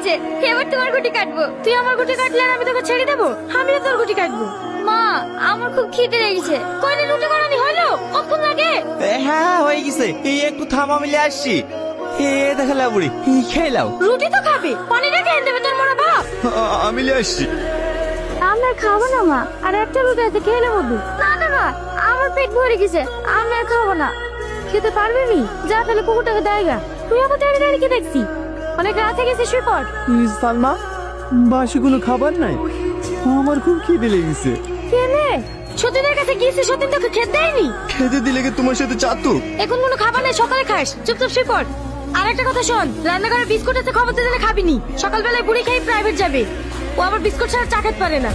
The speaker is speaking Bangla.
হয়েছে, এবার তোমার গুটি কাটবো। তুই আমার গুটি কাটলে আর আমি তোকে ছেড়ে দেবো? আমিও তোর গুটি কাটবো। মা, আমার খুব খিদে লেগেছে। কয়দিন রুটি বানানি হলো? কতক্ষণ লাগে? হ্যাঁ হয়ে গেছে, এই একটু থামা মিলে আসছি। দেখালা বুড়ি, খেয়ে লাও। রুটি তো খাবে, পানিটা খেয়ে দেবে তোর মরা বাপ। আমি লিয়ে আসছি। আমি আর খাবো না মা, আর একটা রুটি আছে খেয়ে নেবো। না না মা, আমার পেট ভরে গেছে, আমি আর খাবো না। খেতে পারবি নি? যা তাহলে কুকুরটাকে দেয়গা। তুই আবার দাঁড়িয়ে দাঁড়িয়ে কি দেখছি? অনেক রাত হয়ে গেছে, শুয়ে পড়। সালমা, বাসি কোনো খাবার নাই? আমার খুব খিদে লেগেছে। কেনে সতীনের কাছে গিয়েছি, সতীন তোকে খেতে দেয়নি? খেতে দিলে কি তোমার সাথে চাতু? এখন কোনো খাবার নেই, সকালে খাস। চুপচাপ শুয়ে পড়। আর একটা কথা শোন, রান্নাঘরে বিস্কুট আছে, খবর দিলে খাবি নি। সকালবেলায় বুড়ি খেয়ে প্রাইভেট যাবে, ও আবার বিস্কুট ছাড়া চা খেতে পারে না।